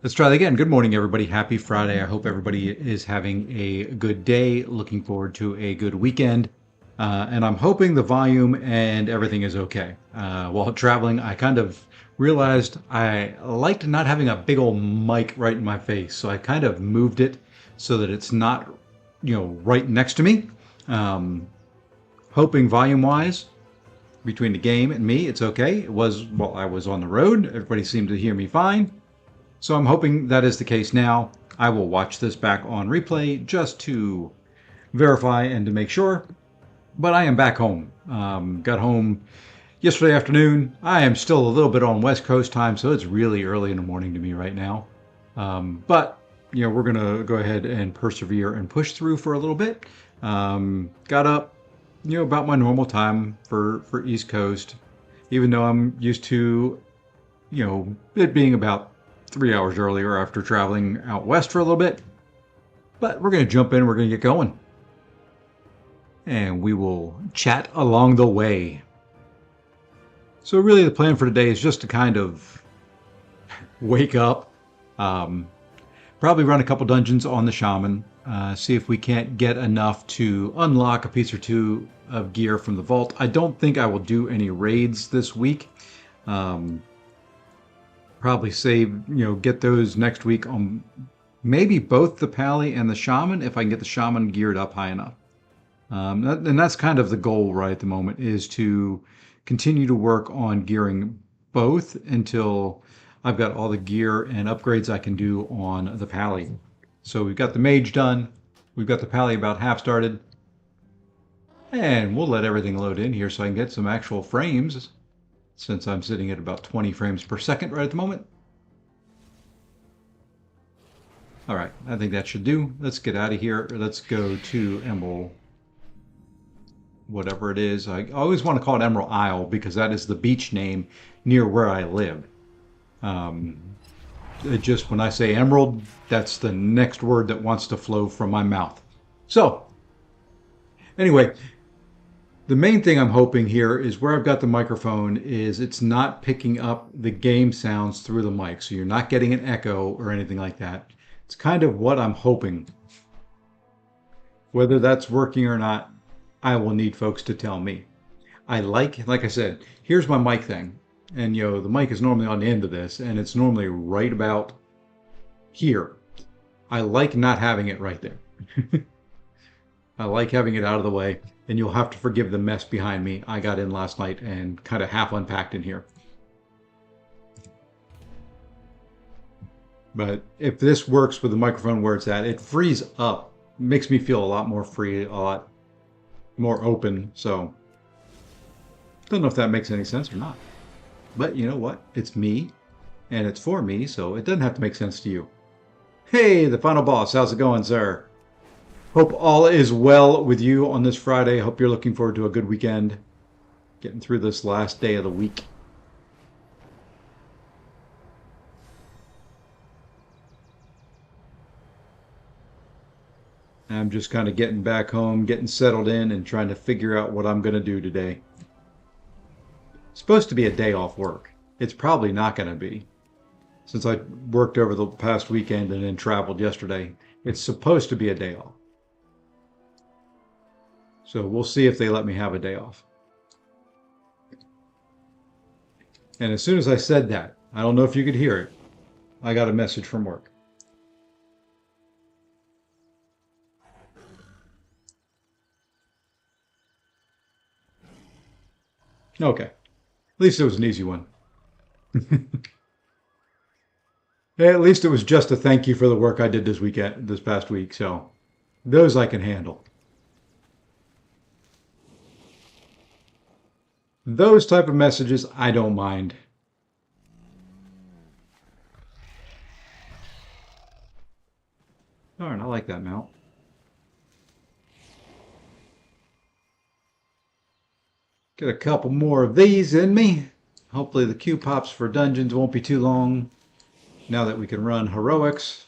Let's try that again. Good morning, everybody. Happy Friday. I hope everybody is having a good day. Looking forward to a good weekend. And I'm hoping the volume and everything is okay. While traveling, I kind of realized I liked not having a big old mic right in my face. So I kind of moved it so that it's not, right next to me. Um, Hoping volume wise, between the game and me, it's okay. It was while I was on the road. Everybody seemed to hear me fine. So I'm hoping that is the case now. I will watch this back on replay just to verify and to make sure. But I am back home. Got home yesterday afternoon. I am still a little bit on West Coast time, so it's really early in the morning to me right now. But we're gonna go ahead and persevere and push through for a little bit. Got up, about my normal time for East Coast, even though I'm used to it being about 3 hours earlier after traveling out west for a little bit. But we're going to jump in, we're going to get going, and we will chat along the way. So, really, the plan for today is just to kind of wake up, um, probably run a couple dungeons on the shaman, see if we can't get enough to unlock a piece or two of gear from the vault. I don't think I will do any raids this week. Um, Probably save, get those next week on maybe both the Pally and the Shaman if I can get the Shaman geared up high enough. And that's kind of the goal right at the moment is to continue to work on gearing both until I've got all the gear and upgrades I can do on the Pally. So we've got the Mage done. We've got the Pally about half started. And we'll let everything load in here so I can get some actual frames since I'm sitting at about 20 frames per second right at the moment. All right, I think that should do. Let's get out of here. Let's go to Emerald, whatever it is. I always want to call it Emerald Isle because that is the beach name near where I live. When I say Emerald, that's the next word that wants to flow from my mouth. So, anyway, the main thing I'm hoping here is where I've got the microphone is it's not picking up the game sounds through the mic. So you're not getting an echo or anything like that. It's kind of what I'm hoping. Whether that's working or not, I will need folks to tell me. Like I said, here's my mic thing. And the mic is normally on the end of this and it's normally right about here. I like not having it right there. I like having it out of the way, and you'll have to forgive the mess behind me. I got in last night and kind of half unpacked in here. But if this works with the microphone where it's at, it frees up. Makes me feel a lot more free, a lot more open. So, don't know if that makes any sense or not. But you know what? It's me, and it's for me, so it doesn't have to make sense to you. Hey, the final boss. How's it going, sir? Hope all is well with you on this Friday. Hope you're looking forward to a good weekend. Getting through this last day of the week. I'm just kind of getting back home, getting settled in, and trying to figure out what I'm going to do today. It's supposed to be a day off work. It's probably not going to be. Since I worked over the past weekend and then traveled yesterday, it's supposed to be a day off. So we'll see if they let me have a day off. And as soon as I said that, I don't know if you could hear it, I got a message from work. Okay. At least it was an easy one. At least it was just a thank you for the work I did this past week. So those I can handle. Those type of messages, I don't mind. Darn, I like that mount. Get a couple more of these in me. Hopefully the Q pops for dungeons won't be too long. Now that we can run heroics.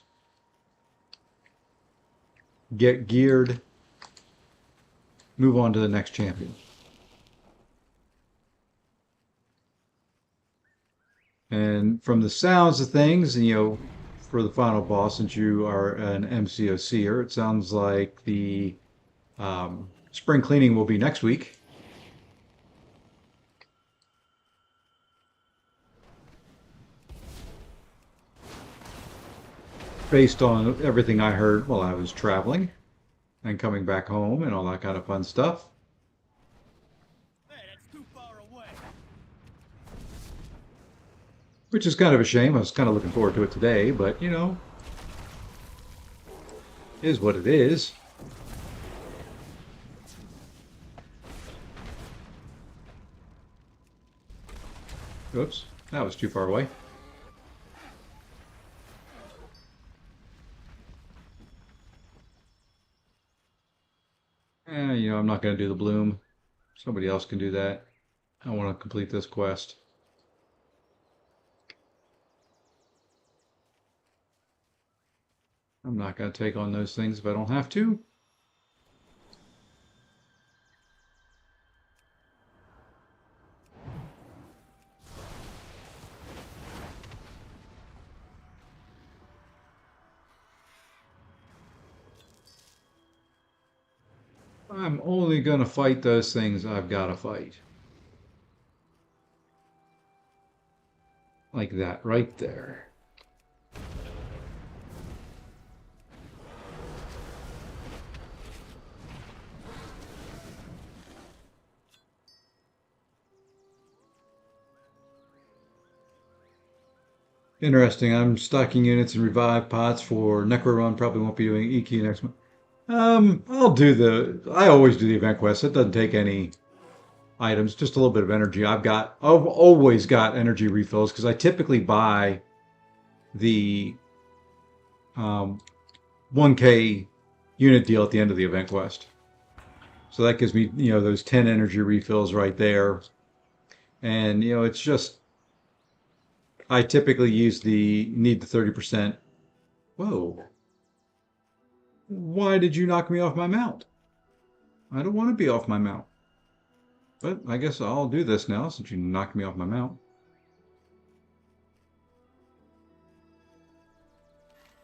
Get geared. Move on to the next champion. And from the sounds of things, for the final boss, since you are an MCOCer. It sounds like the spring cleaning will be next week. Based on everything I heard while I was traveling and coming back home and all that kind of fun stuff. Hey, that's too far away. Which is kind of a shame. I was kind of looking forward to it today, but you know, is what it is. Oops, that was too far away. You know, I'm not going to do the bloom. Somebody else can do that. I want to complete this quest. I'm not going to take on those things if I don't have to. I'm only going to fight those things I've got to fight. Like that right there. Interesting. I'm stocking units and revive pots for Necro Run. Probably won't be doing EQ next month. I always do the event quest. It doesn't take any items, just a little bit of energy. I've always got energy refills because I typically buy the 1K unit deal at the end of the event quest. So that gives me, you know, those 10 energy refills right there. And, you know, it's just, I typically need the 30%. Whoa. Why did you knock me off my mount? I don't want to be off my mount. But I guess I'll do this now since you knocked me off my mount.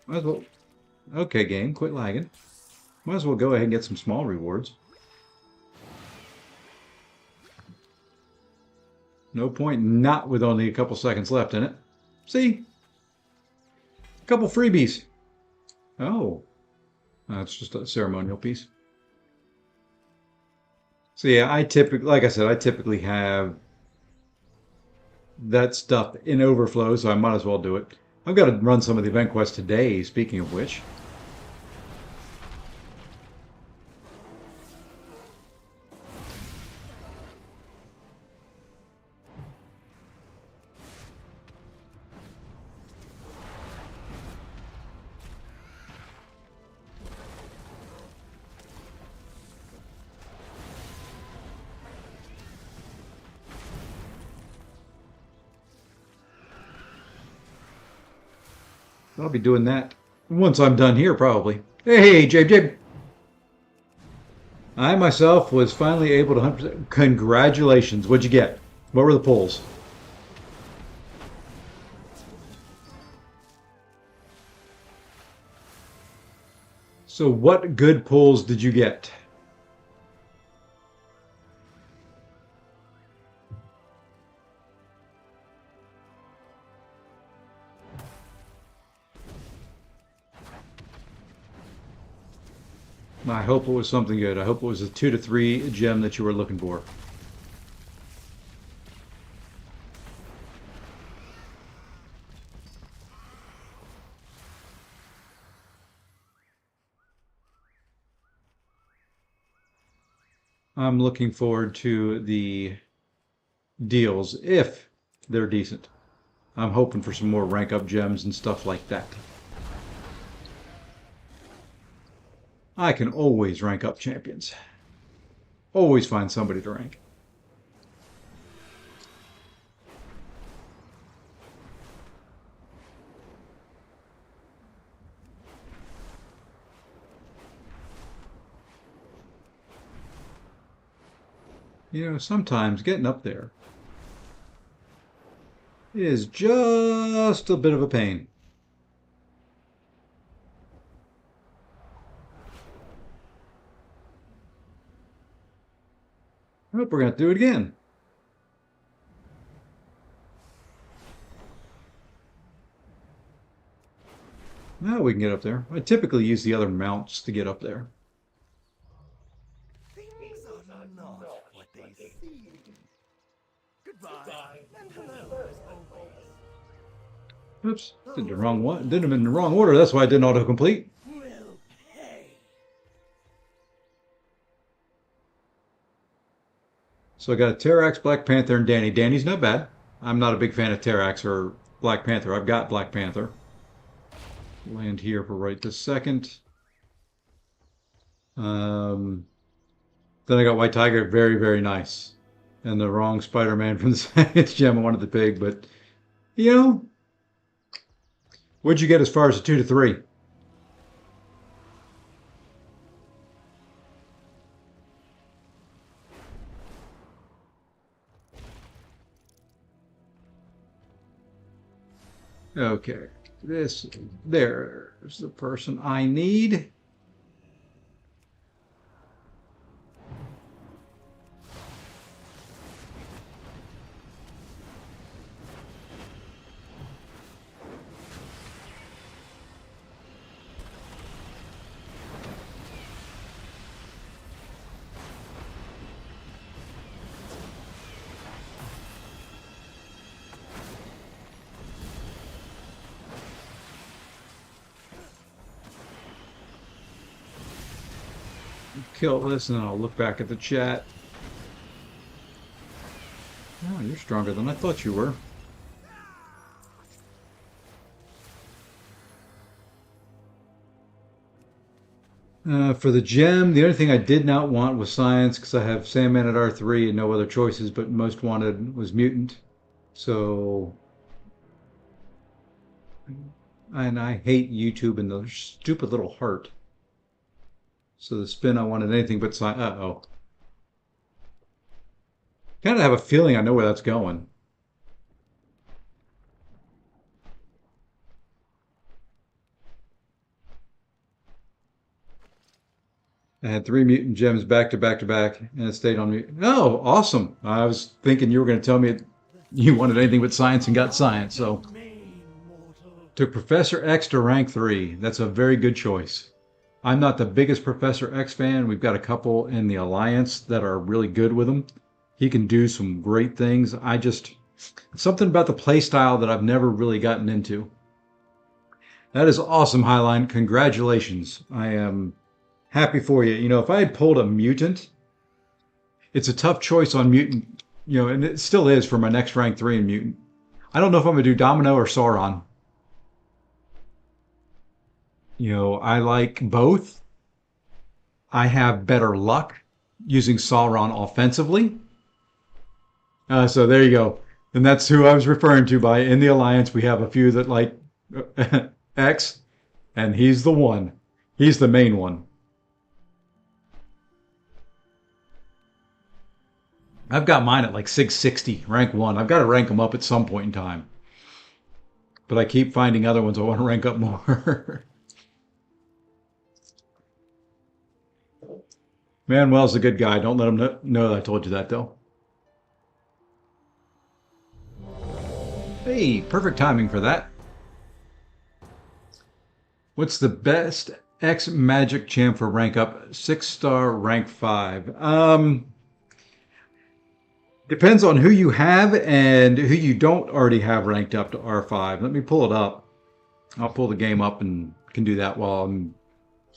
Might as well. Okay, game, quit lagging. Might as well go ahead and get some small rewards. No point not with only a couple seconds left in it. See? A couple freebies. Oh. That's just a ceremonial piece. So yeah, like I said, I typically have that stuff in overflow, so I might as well do it. I've got to run some of the event quests today, speaking of which. I'll be doing that once I'm done here, probably. Hey, Jabe. I myself was finally able to 100%. Congratulations. What'd you get? What were the pulls? So what good pulls did you get? I hope it was something good. I hope it was a 2 to 3 gem that you were looking for. I'm looking forward to the deals if they're decent. I'm hoping for some more rank up gems and stuff like that. I can always rank up champions. Always find somebody to rank. You know, sometimes getting up there is just a bit of a pain. Hope we're going to do it again. Now we can get up there. I typically use the other mounts to get up there. Things are not what they seem. Goodbye, and hello as always. Oops, did the wrong one. Did them in the wrong order. That's why I didn't autocomplete. Will pay. So I got a Terrax, Black Panther, and Danny. Danny's not bad. I'm not a big fan of Terrax or Black Panther. I've got Black Panther. Land here for right this second. Then I got White Tiger, very, very nice. And the wrong Spider-Man from the Science Gem. I wanted the pig, but, you know, what'd you get as far as a 2 to 3? Okay, there's the person I need. Kill this and then I'll look back at the chat. Oh, you're stronger than I thought you were. For the gem, the only thing I did not want was science because I have Sandman at R3 and no other choices, but most wanted was mutant. So, and I hate YouTube and the stupid little heart. So the spin, I wanted anything but science. Uh-oh. Kind of have a feeling I know where that's going. I had 3 mutant gems back to back to back, and it stayed on me. Oh, awesome. I was thinking you were going to tell me you wanted anything but science and got science, so. Main mortal. Took Professor X to rank 3. That's a very good choice. I'm not the biggest Professor X fan. We've got a couple in the Alliance that are really good with him. He can do some great things. Something about the playstyle that I've never really gotten into. That is awesome, Highline. Congratulations. I am happy for you. You know, if I had pulled a mutant, it's a tough choice on mutant, you know, and it still is for my next rank 3 in mutant. I don't know if I'm going to do Domino or Sauron. You know, I like both. I have better luck using Sauron offensively. So there you go. And that's who I was referring to by in the Alliance. We have a few that like X, and he's the one. He's the main one. I've got mine at like 660, rank 1. I've got to rank them up at some point in time. But I keep finding other ones I want to rank up more. Manuel's a good guy. Don't let him know that I told you that, though. Hey, perfect timing for that. What's the best X Magic champ for rank up? 6-star, rank 5. Depends on who you have and who you don't already have ranked up to R5. Let me pull it up. I'll pull the game up and can do that while I'm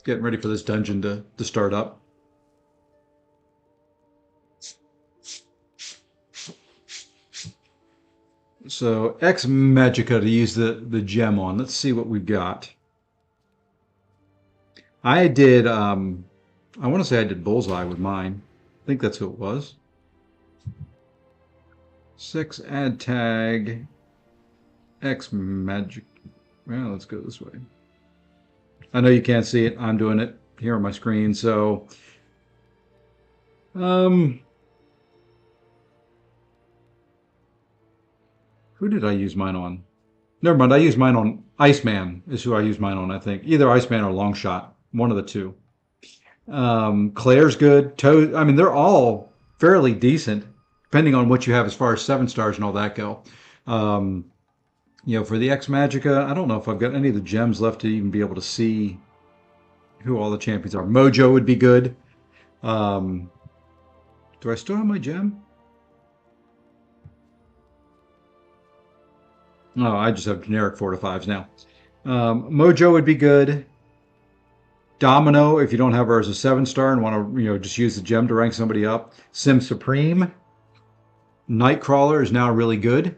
getting ready for this dungeon to start up. So X Magica to use the gem on. Let's see what we've got. I did, I want to say I did Bullseye with mine. I think that's who it was. 6 add tag X Magic. Well, let's go this way. I know you can't see it. I'm doing it here on my screen. So, who did I use mine on? Never mind. I used mine on Iceman. Is who I used mine on. I think either Iceman or Longshot. One of the two. Claire's good. Toad. I mean, they're all fairly decent, depending on what you have as far as 7 stars and all that go. Um, for the Ex Magica, I don't know if I've got any of the gems left to even be able to see who all the champions are. Mojo would be good. Um, do I still have my gem? No, I just have generic 4 to 5s now. Mojo would be good. Domino, if you don't have her as a 7 star and want to, just use the gem to rank somebody up. Sim Supreme. Nightcrawler is now really good.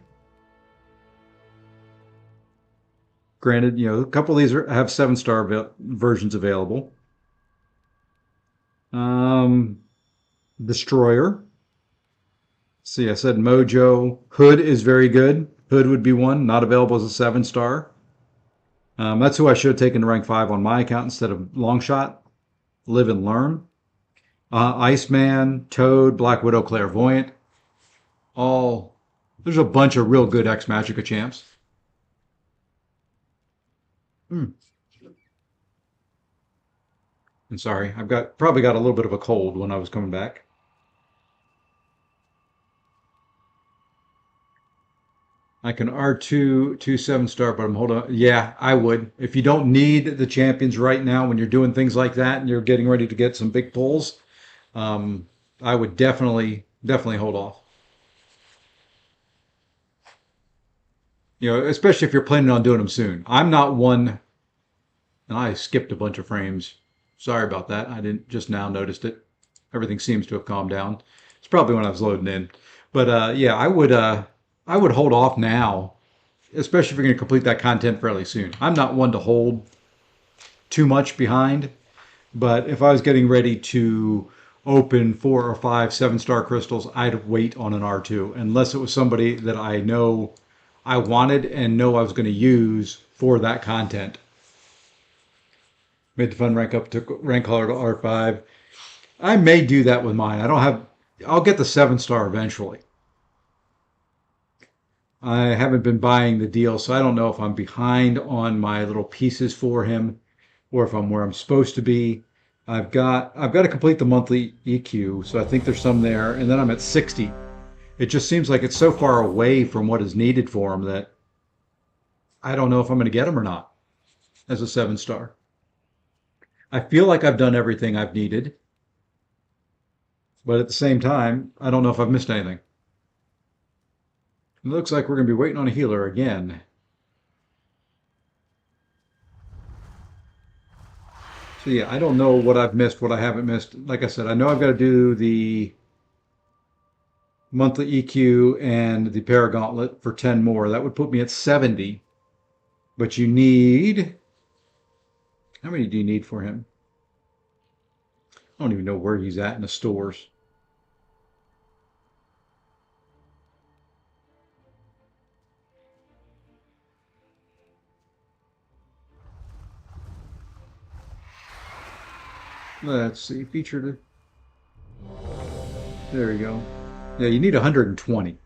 Granted, a couple of these have 7 star versions available. Destroyer. See, I said Mojo. Hood is very good. Hood would be one, not available as a 7 star. That's who I should have taken to rank 5 on my account instead of Longshot. Live and Learn. Iceman, Toad, Black Widow, Clairvoyant. There's a bunch of real good Ex Magica champs. I'm sorry, probably got a little bit of a cold when I was coming back. I can R2 7 star, but I'm holding on. Yeah, I would. If you don't need the champions right now when you're doing things like that and you're getting ready to get some big pulls, I would definitely hold off. Especially if you're planning on doing them soon. I'm not one, and I skipped a bunch of frames. Sorry about that. I didn't just now noticed it. Everything seems to have calmed down. It's probably when I was loading in. But yeah, I would hold off now, especially if you're going to complete that content fairly soon. I'm not one to hold too much behind, but if I was getting ready to open 4 or 5 7-star crystals, I'd wait on an R2 unless it was somebody that I know I wanted and know I was going to use for that content. Made the fun rank up to rank color to R5. I may do that with mine. I'll get the 7-star eventually. I haven't been buying the deal, so I don't know if I'm behind on my little pieces for him or if I'm where I'm supposed to be. I've got to complete the monthly EQ, so I think there's some there, and then I'm at 60. It just seems like it's so far away from what is needed for him that I don't know if I'm going to get him or not as a 7-star. I feel like I've done everything I've needed, but at the same time, I don't know if I've missed anything. It looks like we're going to be waiting on a healer again. So yeah, I don't know what I've missed, what I haven't missed. Like I said, I know I've got to do the monthly EQ and the Paragauntlet for 10 more. That would put me at 70. But you need... How many do you need for him? I don't even know where he's at in the stores. Let's see, featured. There you go. Yeah, you need 120.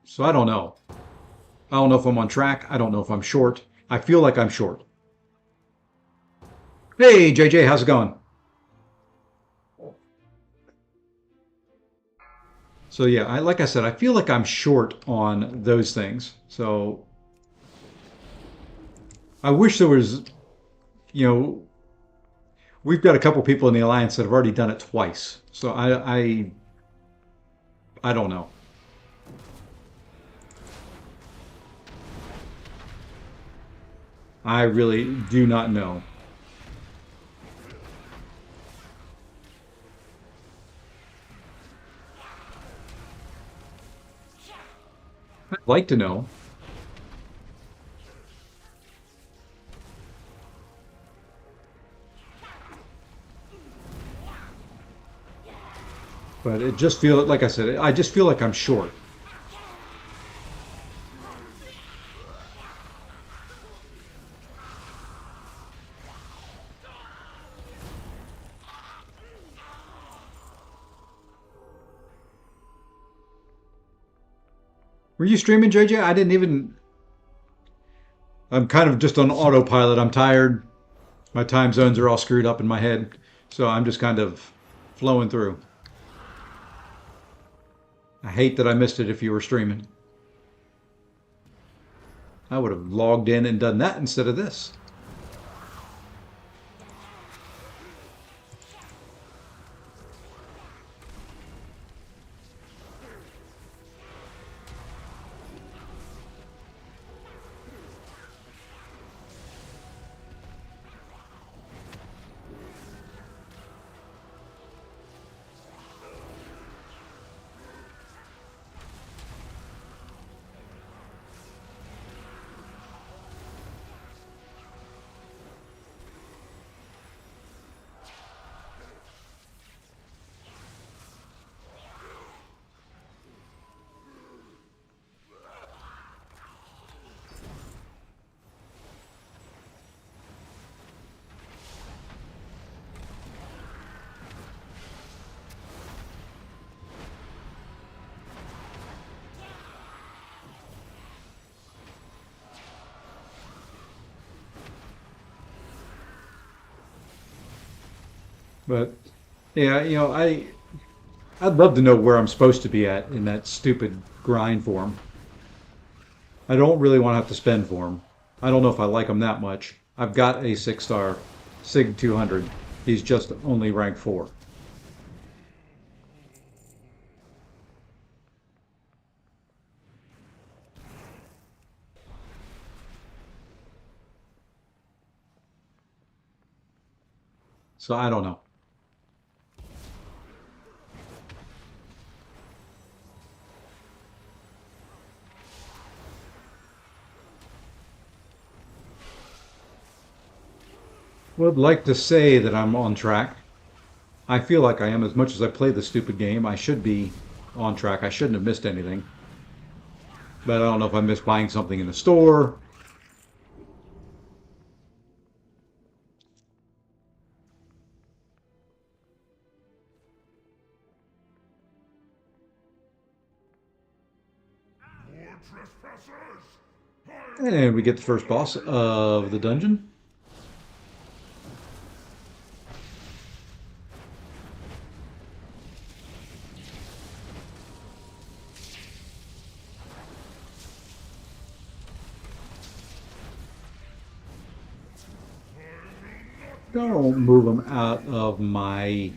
So I don't know. I don't know if I'm on track. I don't know if I'm short. I feel like I'm short. Hey, JJ, how's it going? So yeah, like I said, I feel like I'm short on those things. So I wish there was, we've got a couple people in the alliance that have already done it twice. So I don't know. I really do not know. I'd like to know. But it just feels, like I said, I just feel like I'm short. Were you streaming, JJ? I didn't even... I'm kind of just on autopilot. I'm tired. My time zones are all screwed up in my head. So I'm just kind of flowing through. I hate that I missed it if you were streaming. I would have logged in and done that instead of this. But yeah, I'd love to know where I'm supposed to be at in that stupid grind form. I don't really want to have to spend for him. I don't know if I like him that much. I've got a 6-star Sig 200. He's just only rank 4. So I don't know. Would like to say that I'm on track. I feel like I am. As much as I play the stupid game, I should be on track. I shouldn't have missed anything. But I don't know if I missed buying something in the store. And we get the first boss of the dungeon. Don't move him out of my...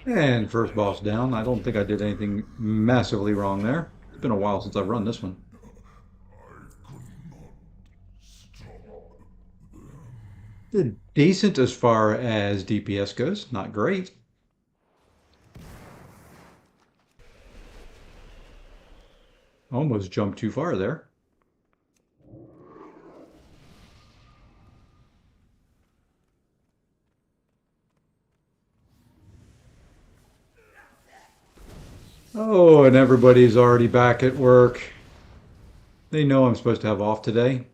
And first boss down. I don't think I did anything massively wrong there. It's been a while since I've run this one. Did decent as far as DPS goes. Not great. Almost jumped too far there. Oh, and everybody's already back at work. They know I'm supposed to have off today.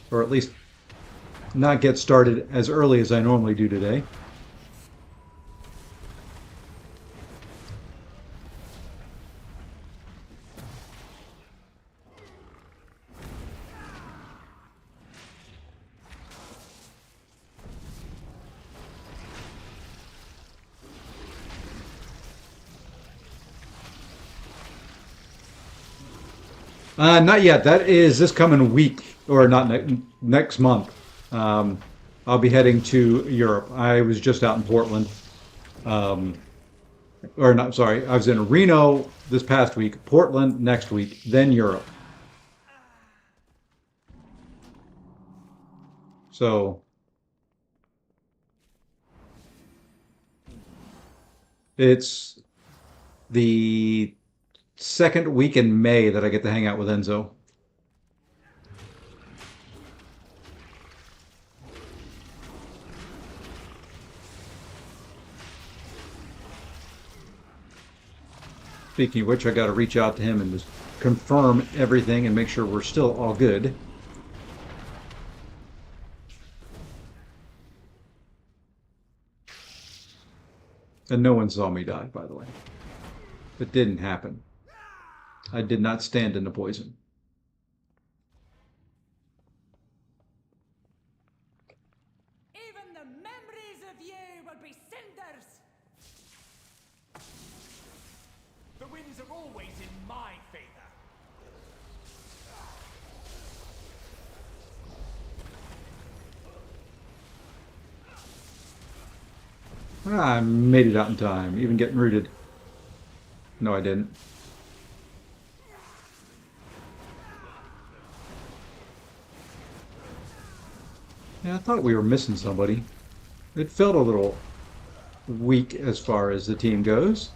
Or at least not get started as early as I normally do today. Not yet. That is this coming week, or not next month. Um, I'll be heading to Europe. I was just out in Portland, um, or not. Sorry, I was in Reno this past week, Portland next week, then Europe. So it's the second week in May that I get to hang out with Enzo. Speaking of which, I got to reach out to him and just confirm everything and make sure we're still all good. And no one saw me die, by the way. It didn't happen. I did not stand in the poison. Even the memories of you will be cinders! The winds are always in my favor. I made it out in time, even getting rooted. No, I didn't. Yeah, I thought we were missing somebody. It felt a little weak as far as the team goes.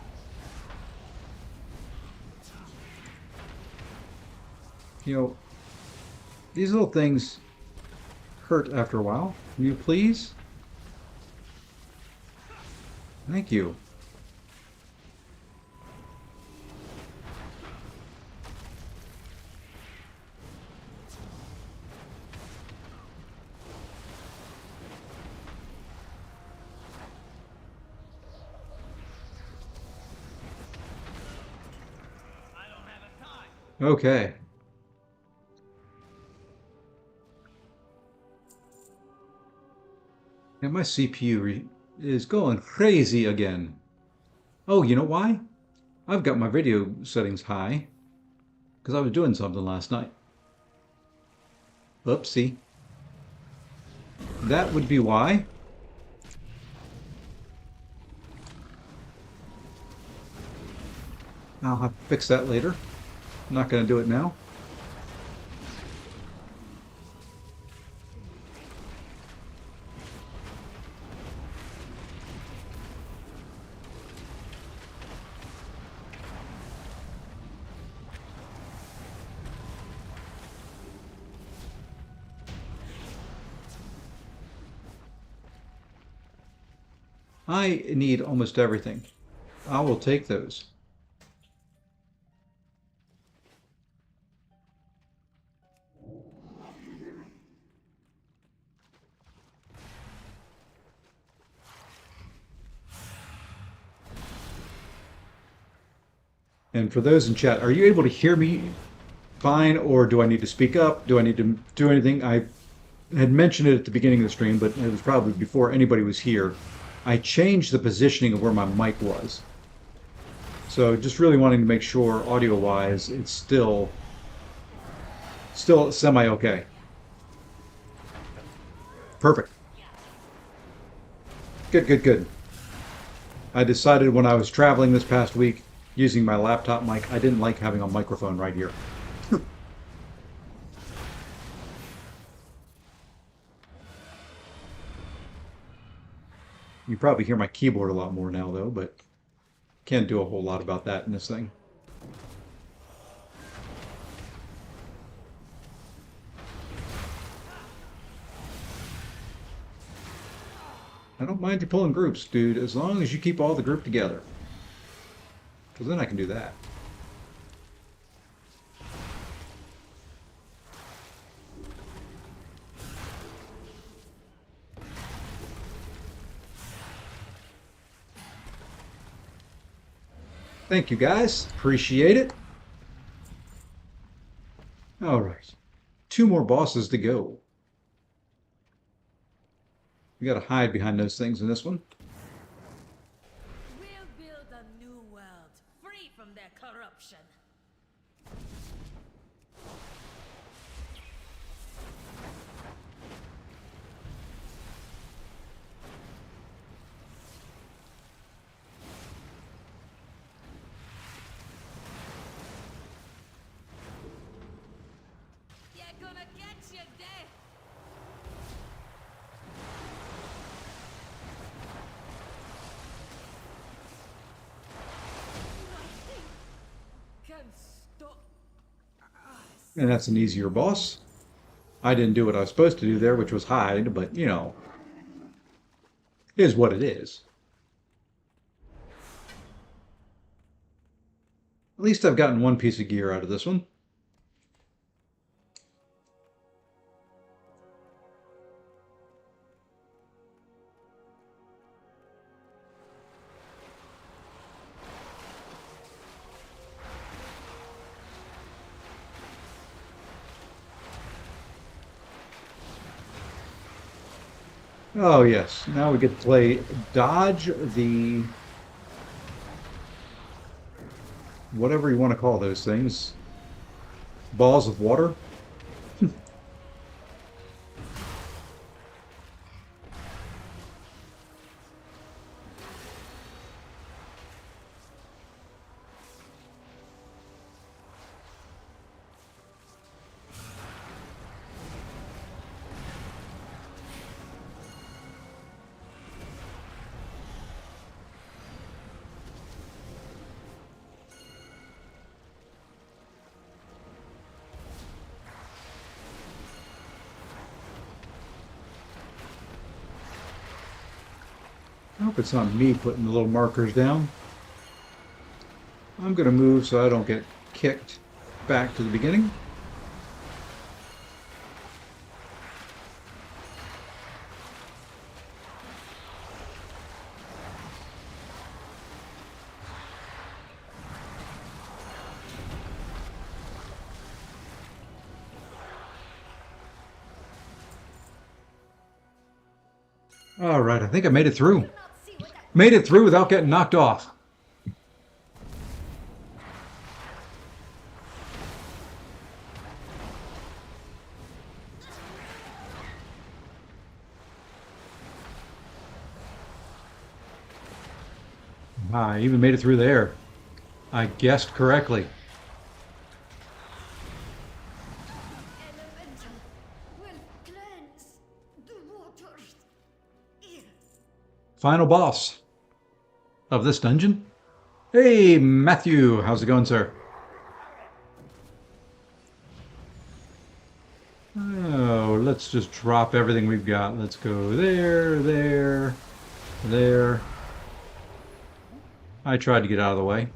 You know, these little things hurt after a while. Will you please? Thank you. I don't have a time. Okay. And my CPU is going crazy again. Oh, you know why? I've got my video settings high because I was doing something last night. Oopsie. That would be why. I'll have to fix that later. I'm not going to do it now. I need almost everything. I will take those. And for those in chat, are you able to hear me fine, or do I need to speak up? Do I need to do anything? I had mentioned it at the beginning of the stream, but it was probably before anybody was here. I changed the positioning of where my mic was. So just really wanting to make sure audio-wise it's still semi-okay. Perfect. Good, good, good. I decided when I was traveling this past week using my laptop mic, I didn't like having a microphone right here. You probably hear my keyboard a lot more now, though, but can't do a whole lot about that in this thing. I don't mind you pulling groups, dude, as long as you keep all the group together. Because then I can do that. Thank you, guys. Appreciate it. All right. 2 more bosses to go. We got to hide behind those things in this one. We'll build a new world, free from their corruption. You're gonna get your death. Nothing And that's an easier boss. I didn't do what I was supposed to do there, which was hide, but you know, it is what it is. At least I've gotten one piece of gear out of this one. Oh yes, now we get to play dodge the whatever you want to call those things. Balls of water. I hope it's not me putting the little markers down. I'm going to move so I don't get kicked back to the beginning. All right, I think I made it through. Made it through without getting knocked off. I even made it through there. I guessed correctly. Elemental will cleanse the waters here. Final boss of this dungeon. Hey, Matthew, how's it going, sir? Oh, let's just drop everything we've got. Let's go there, there, there. I tried to get out of the way.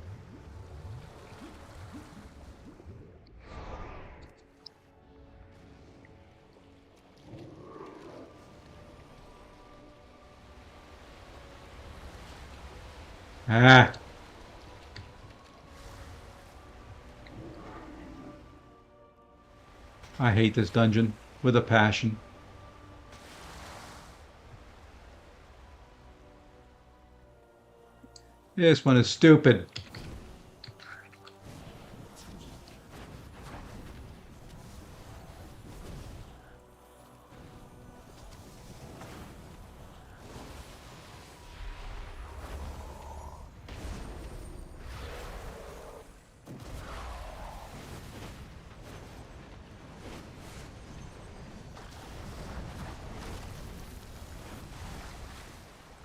Ah. I hate this dungeon with a passion. This one is stupid.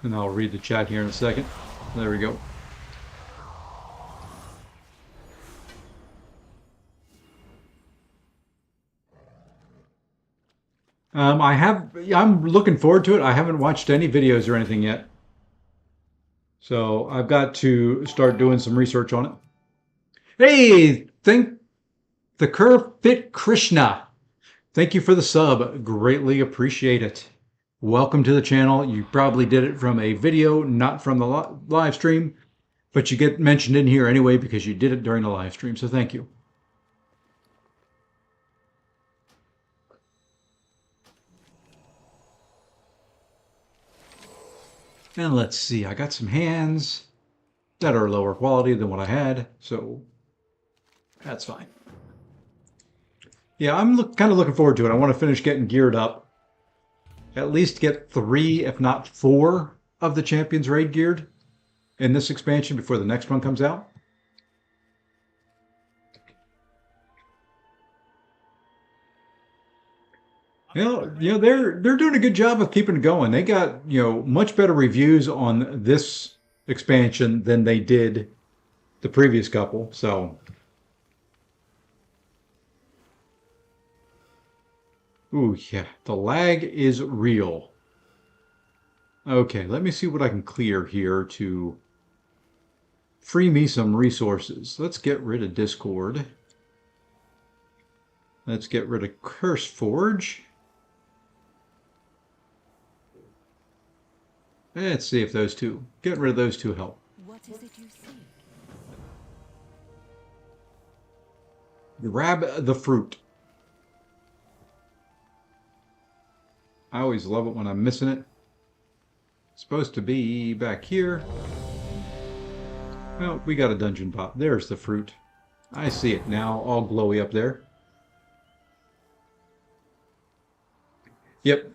And I'll read the chat here in a second. There we go. I'm looking forward to it. I haven't watched any videos or anything yet. So I've got to start doing some research on it. Hey, thank the Curve Fit Krishna. Thank you for the sub. Greatly appreciate it. Welcome to the channel. You probably did it from a video, not from the live stream, but you get mentioned in here anyway because you did it during the live stream. So thank you. And let's see, I got some hands that are lower quality than what I had, so that's fine. Yeah, I'm kind of looking forward to it. I want to finish getting geared up. At least get 3, if not 4, of the Champions Raid geared in this expansion before the next one comes out. They're doing a good job of keeping it going. They got, much better reviews on this expansion than they did the previous couple. So Ooh, yeah, the lag is real. Okay, let me see what I can clear here to free me some resources. Let's get rid of Discord. Let's get rid of CurseForge. Let's see if those two, getting rid of those two help. What is it you seek? Grab the fruit. I always love it when I'm missing it. It's supposed to be back here. Well, we got a dungeon pop. There's the fruit. I see it now, all glowy up there. Yep.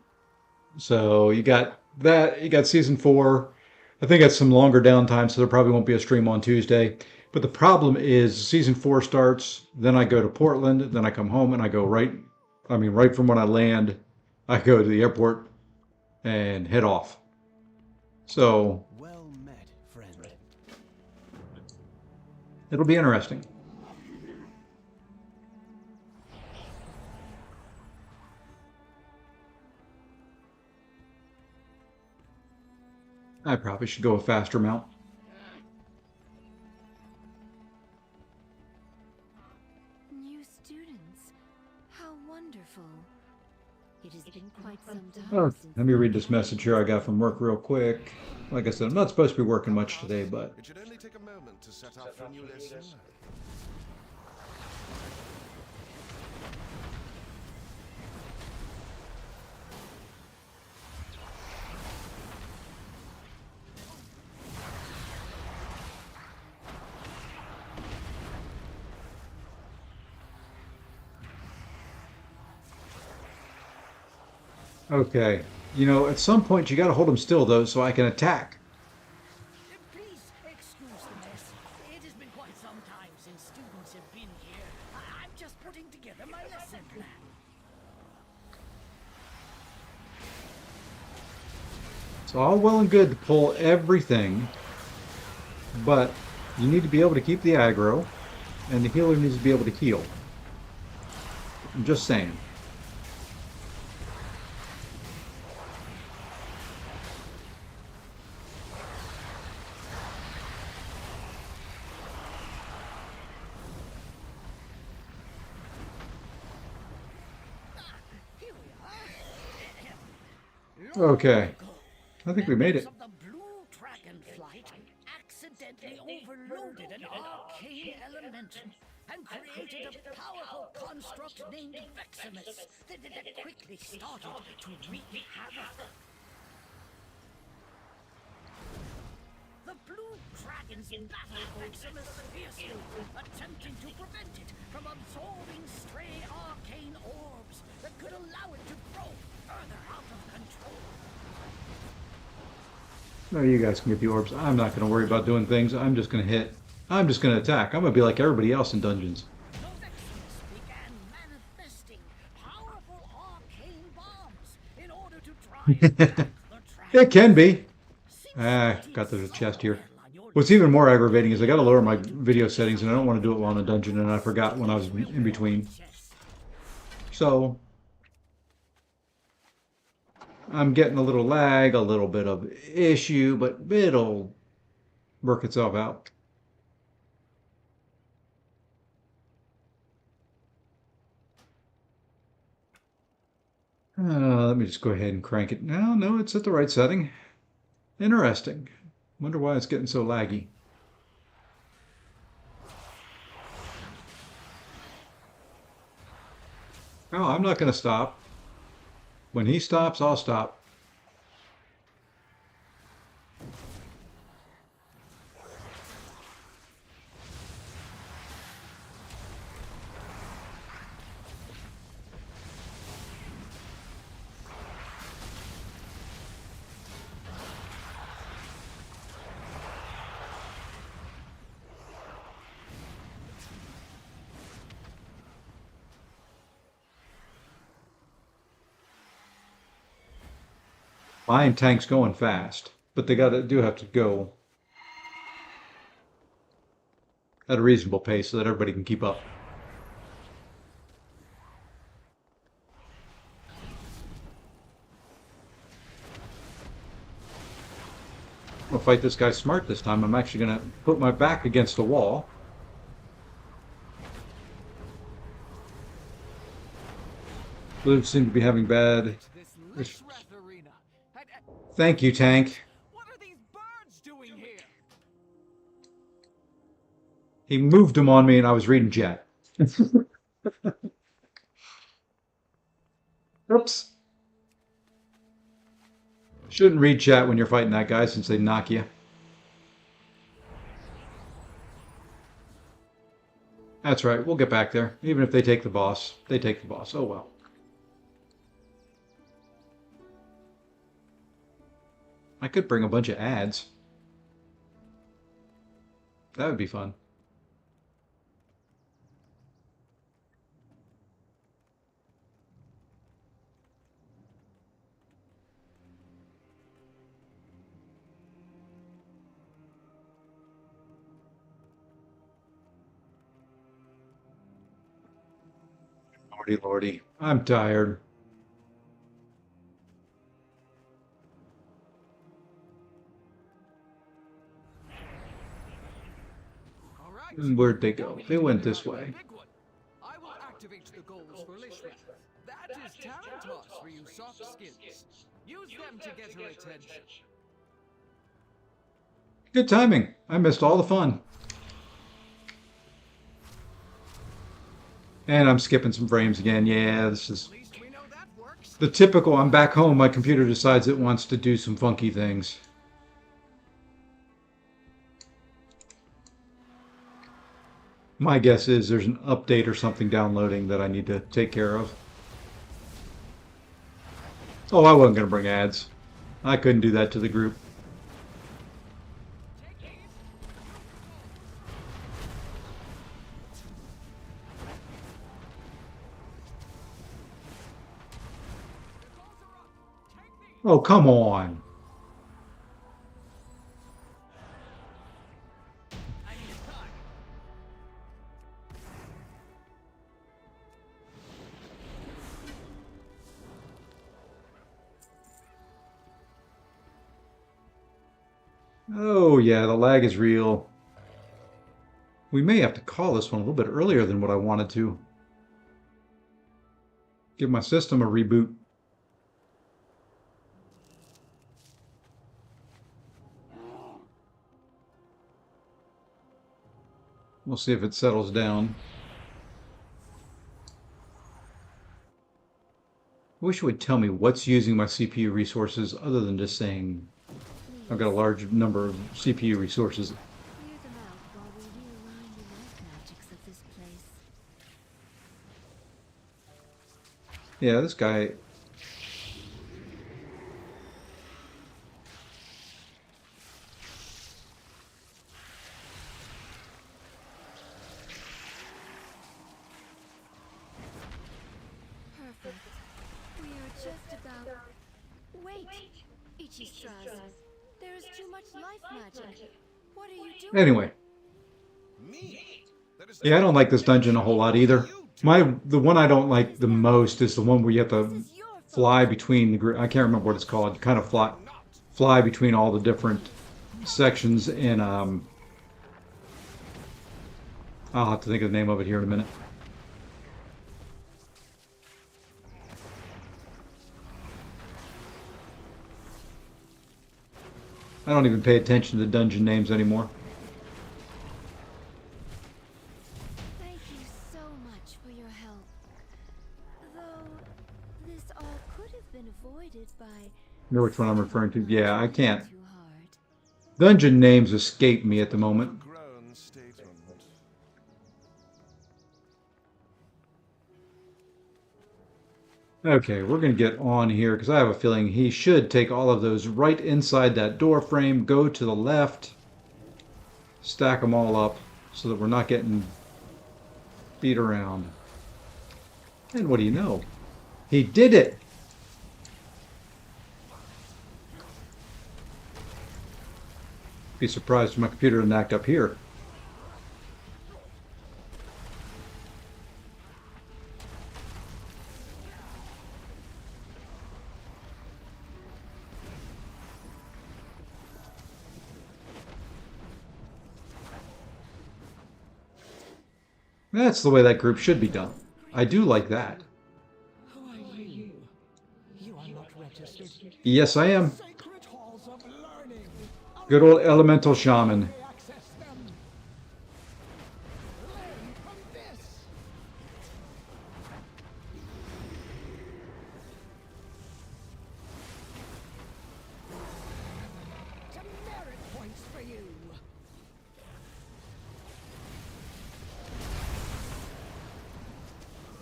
So you got that. You got season 4. I think that's some longer downtime, so there probably won't be a stream on Tuesday. But the problem is season 4 starts, then I go to Portland, then I come home and I go right from when I land, I go to the airport and head off. So Well met, friend. it'll be interesting. I probably should go a faster mount. New students. How wonderful. It has been quite some time Oh, since let me read this message here I got from work real quick. Like I said, I'm not supposed to be working much today, but It should only take a moment to set up for a new lesson. okay. You know, at some point you got to hold them still though, so I can attack. Please excuse the mess. It has been quite some time since students have been here. I'm just putting together my lesson plan. It's all well and good to pull everything, but you need to be able to keep the aggro, and the healer needs to be able to heal. I'm just saying. Here we are. Okay. I think we made it. Of the blue dragon flight accidentally overloaded an arcane elemental and created a powerful construct named Veximus that quickly started to wreak havoc. The blue dragons battled Veximus fiercely, attempting to prevent it from absorbing stray arcane orbs that could allow it to grow further out of control. No, you guys can get the orbs. I'm not going to worry about doing things. I'm just going to hit. I'm just going to attack. I'm going to be like everybody else in dungeons. The Veximus began manifesting powerful arcane bombs in order to drive back the It dragon. can be. Got the chest here. What's even more aggravating is I got to lower my video settings, and I don't want to do it while in a dungeon, and I forgot when I was in between. So I'm getting a little lag, a little bit of issue, but it'll work itself out. Let me just go ahead and crank it. No, it's at the right setting. Interesting. Wonder why it's getting so laggy. Oh, I'm not going to stop. When he stops, I'll stop. Lion tank's going fast, but they do have to go at a reasonable pace so that everybody can keep up. fight this guy smart this time. I'm actually going to put my back against the wall. Blues seem to be having bad... Thank you, tank. What are these birds doing here? He moved them on me and I was reading chat. Oops. Shouldn't read chat when you're fighting that guy since they knock you. That's right, we'll get back there. Even if they take the boss, they take the boss. Oh well. I could bring a bunch of ads. That would be fun. Lordy, lordy. I'm tired. Where'd they go? They went this way. I will activate the goals for Lishra. That is talent toss for you soft skills. Use them to get her attention. Good timing. I missed all the fun. And I'm skipping some frames again. Yeah, this is the typical, I'm back home, my computer decides it wants to do some funky things. My guess is there's an update or something downloading that I need to take care of. Oh, I wasn't going to bring ads. I couldn't do that to the group. Oh, come on. Oh, yeah, the lag is real. We may have to call this one a little bit earlier than what I wanted to. Give my system a reboot. We'll see if it settles down. I wish it would tell me what's using my CPU resources other than just saying I've got a large number of CPU resources. Clear them out while we realign the life magics of this place. Yeah, this guy... Perfect. We are just about... Wait! Ichistras. There is too much life magic. What are you doing? Anyway. Me? Yeah, I don't like this dungeon a whole lot either. The one I don't like the most is the one where you have to fly between the... I can't remember what it's called. You kind of fly between all the different sections in... I'll have to think of the name of it here in a minute. I don't even pay attention to dungeon names anymore. Thank you so much for your help. Though, this all could have been avoided by... You know which one I'm referring to? Yeah, I can't. Too hard. Dungeon names escape me at the moment. Grown statement. Okay, we're going to get on here because I have a feeling he should take all of those right inside that door frame, go to the left, stack them all up so that we're not getting beat around. And what do you know? He did it! Be surprised if my computer didn't act up here. That's the way that group should be done. I do like that. Who are you? You are not registered. Yes, I am. Sacred halls of learning. Good old elemental shaman. Access them. Learn from this. Demerit points for you.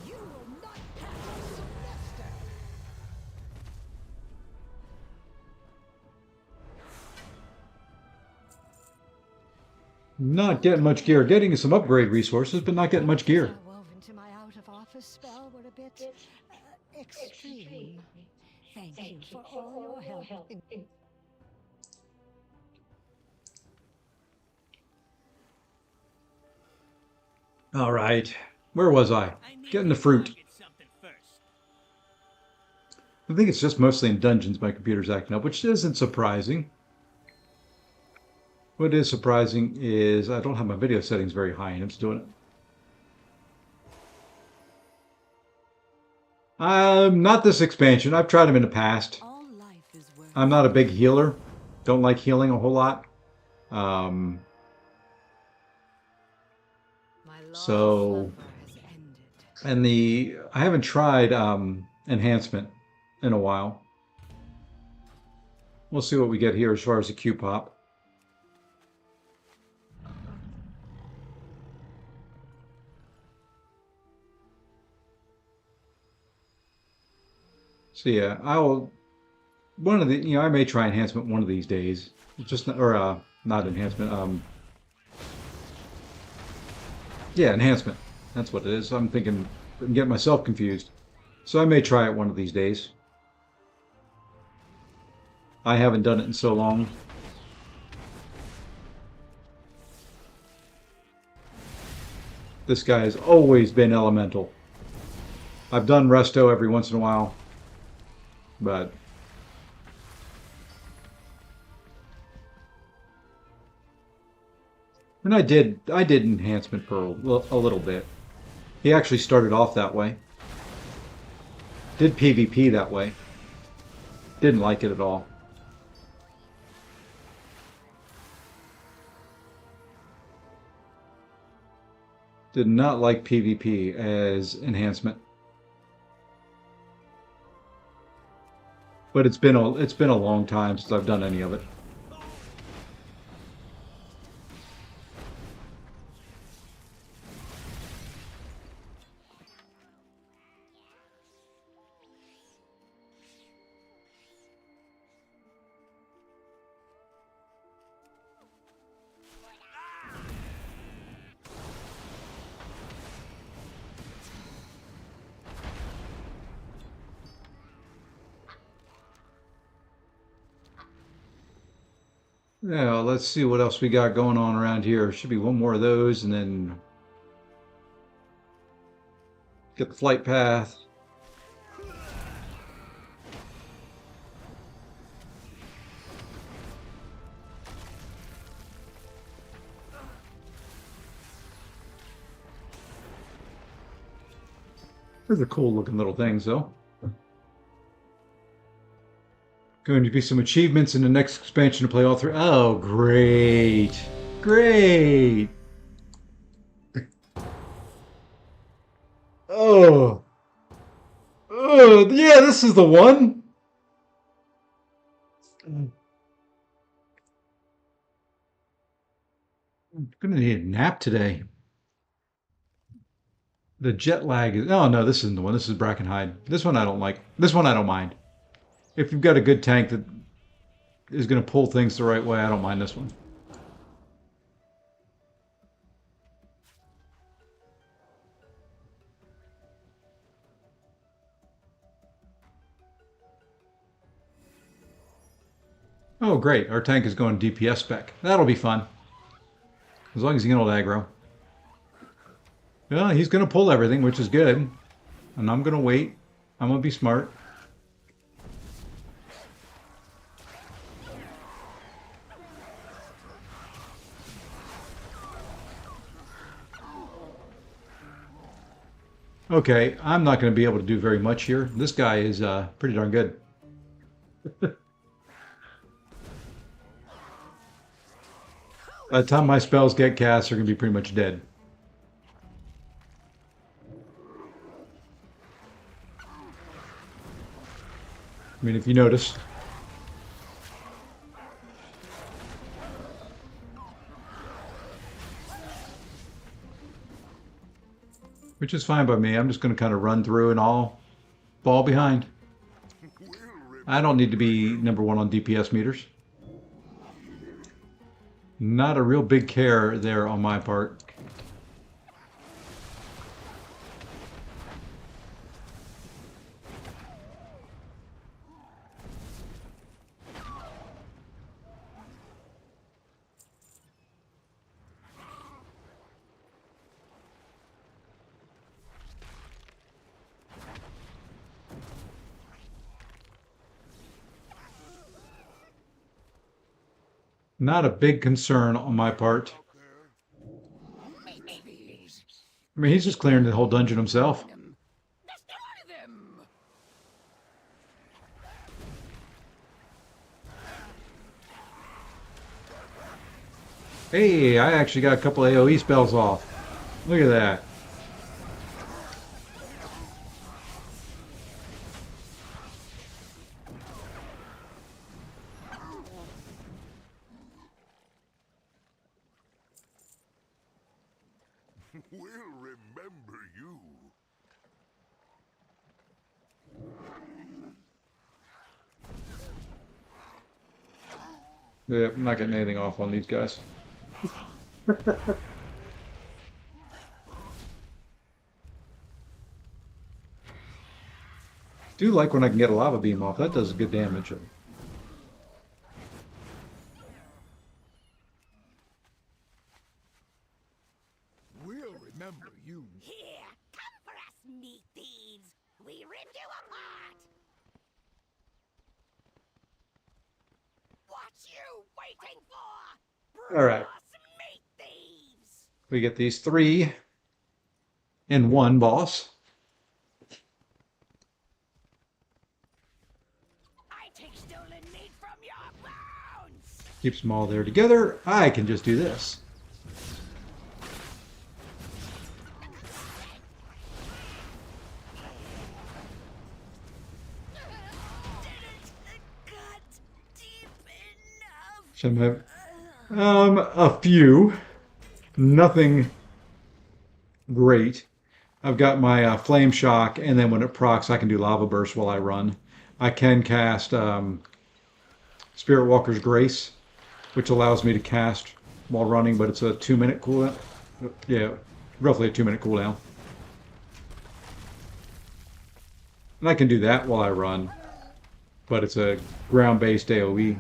You will not pass a semester. Not getting much gear. Getting some upgrade resources, but not getting much gear. Woven to my out-of-office spell were a bit extreme. Thank you for all your help. All right. Where was I? Getting the fruit. I think it's just mostly in dungeons my computer's acting up, which isn't surprising. What is surprising is I don't have my video settings very high and it's doing it. Not this expansion. I've tried them in the past. All life is worth I'm not a big healer. Don't like healing a whole lot. my long So, slumber has ended. and I haven't tried enhancement in a while. We'll see what we get here as far as the Q pop. So yeah, I may try enhancement one of these days. Just not enhancement. Yeah, enhancement. That's what it is. I'm thinking, I'm getting myself confused. So I may try it one of these days. I haven't done it in so long. This guy has always been elemental. I've done resto every once in a while, but and I did enhancement for a little bit. He actually started off that way. Did PvP that way. Didn't like it at all. Did not like PvP as enhancement. But it's been a long time since I've done any of it. Yeah, let's see what else we got going on around here. Should be one more of those, and then get the flight path. Those are cool looking little things, though. Going to be some achievements in the next expansion to play all three. Oh, great. Great. Oh. Oh, yeah, this is the one. I'm going to need a nap today. The jet lag is... Oh, no, this isn't the one. This is Brackenhide. This one I don't like. This one I don't mind. If you've got a good tank that is going to pull things the right way, I don't mind this one. Oh, great. Our tank is going DPS spec. That'll be fun. As long as he can hold aggro. Yeah, he's going to pull everything, which is good. And I'm going to wait. I'm going to be smart. Okay, I'm not going to be able to do very much here. This guy is pretty darn good. By the time my spells get cast, they're going to be pretty much dead. I mean, if you notice. Which is fine by me. I'm just going to kind of run through and all fall behind. I don't need to be #1 on DPS meters. Not a real big care there on my part. Not a big concern on my part. I mean, he's just clearing the whole dungeon himself. Destroy them! Hey, I actually got a couple AoE spells off. Look at that. We'll remember you. Yeah, I'm not getting anything off on these guys. Do like when I can get a lava beam off. That does good damage. We'll remember you. Here, come for us, meat thieves. We ripped you apart. What you waiting for? All right. Meat thieves. We get these 3 in 1 boss. I take stolen meat from your bones. Keeps them all there together. I can just do this. Didn't cut deep enough. Some have, a few. Nothing great. I've got my flame shock, and then when it procs, I can do lava burst while I run. I can cast Spirit Walker's Grace, which allows me to cast while running, but it's a 2-minute cooldown. Yeah, roughly a 2-minute cooldown. And I can do that while I run, but it's a ground-based AoE.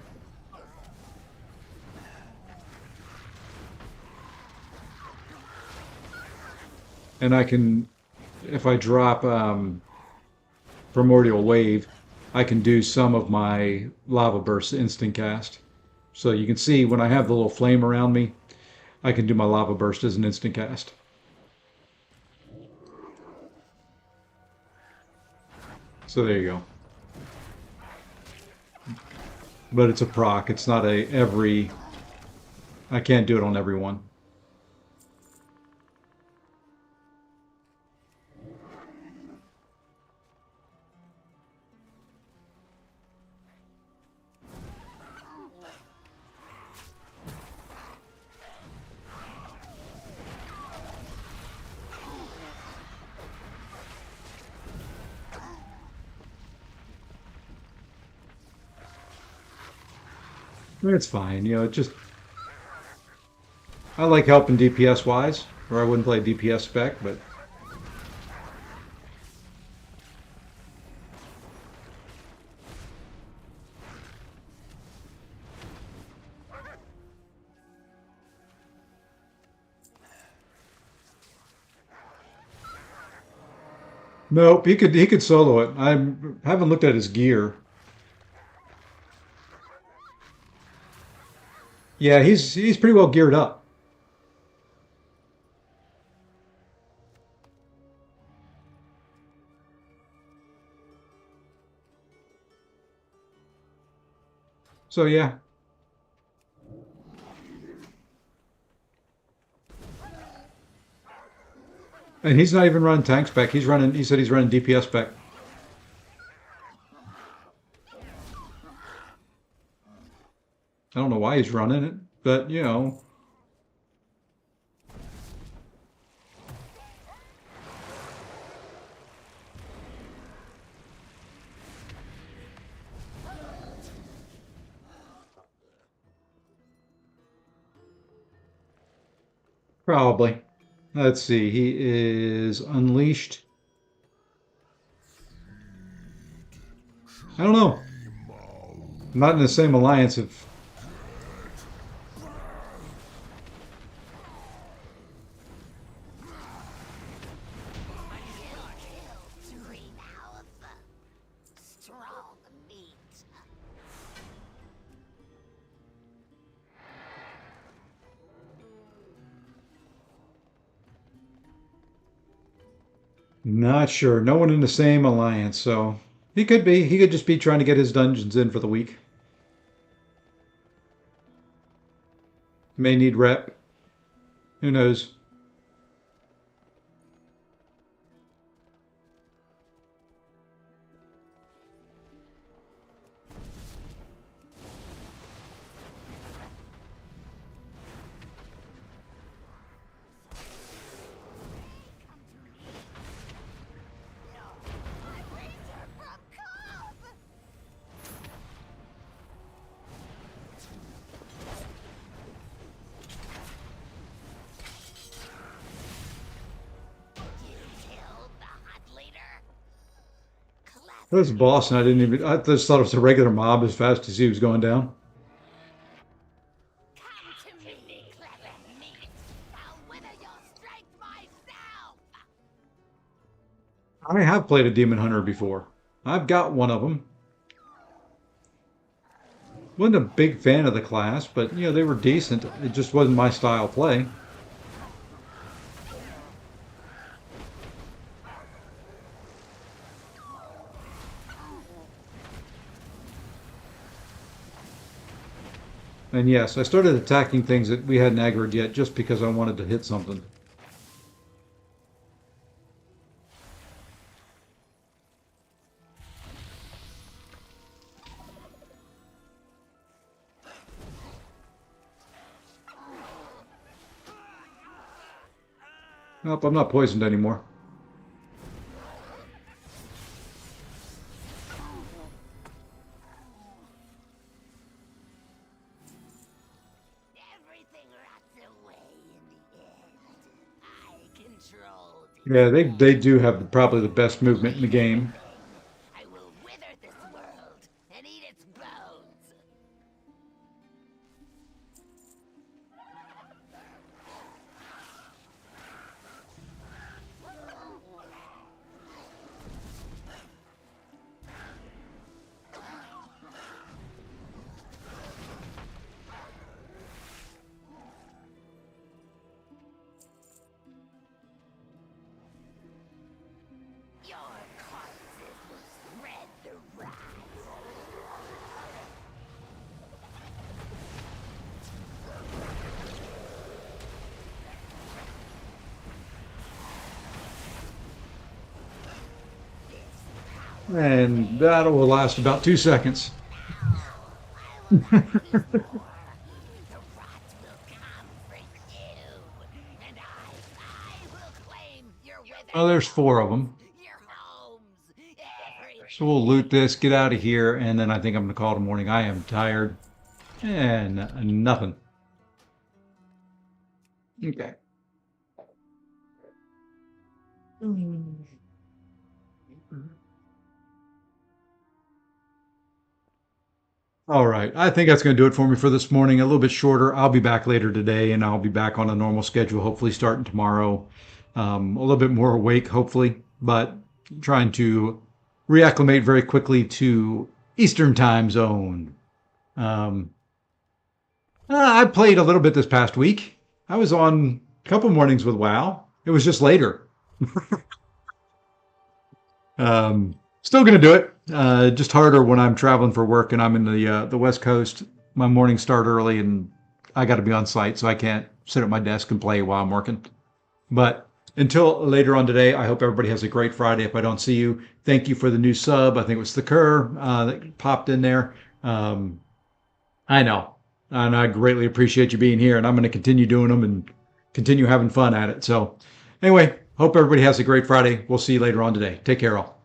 And I can, if I drop Primordial Wave, I can do some of my Lava Burst instant cast. So you can see when I have the little flame around me, I can do my Lava Burst as an instant cast. So there you go. But it's a proc, it's not a every, I can't do it on everyone. It's fine, you know, it just... I like helping DPS wise, or I wouldn't play DPS spec, but... Nope, he could solo it. I haven't looked at his gear. Yeah, he's pretty well geared up. So yeah. And he's not even running tank spec. He said he's running DPS spec. I don't know why he's running it, but you know. Probably. Let's see. He is unleashed. I don't know. I'm not in the same alliance of. Strong meat. Not sure. No one in the same alliance, so he could be. He could just be trying to get his dungeons in for the week. May need rep. Who knows? That was a boss, and I just thought it was a regular mob as fast as he was going down. Come to me, clever meat. I'll wither your strength myself. I have played a Demon Hunter before. I've got one of them. Wasn't a big fan of the class, but you know they were decent. It just wasn't my style of play. And yes, I started attacking things that we hadn't aggroed yet just because I wanted to hit something. Nope, I'm not poisoned anymore. Everything rots away in the end. I control Yeah, they do have probably the best movement in the game. I will wither this world and eat its bones. Your corpses will spread the rise. And that will last about 2 seconds. The rot will come for you, and I will claim your withered Oh, there's 4 of them. your homes, everything. So we'll loot this, get out of here, and then I think I'm going to call it a morning. I am tired. And nothing. Okay. All right. I think that's going to do it for me for this morning. A little bit shorter. I'll be back later today, and I'll be back on a normal schedule, hopefully starting tomorrow. A little bit more awake, hopefully, but trying to reacclimate very quickly to Eastern time zone. I played a little bit this past week. I was on a couple mornings with WoW. It was just later. Still going to do it. Just harder when I'm traveling for work and I'm in the West Coast. My mornings start early and I got to be on site, so I can't sit at my desk and play while I'm working. But until later on today, I hope everybody has a great Friday. If I don't see you, thank you for the new sub. I think it was the Kerr that popped in there. I know. And I greatly appreciate you being here. And I'm going to continue doing them and continue having fun at it. So anyway, hope everybody has a great Friday. We'll see you later on today. Take care all.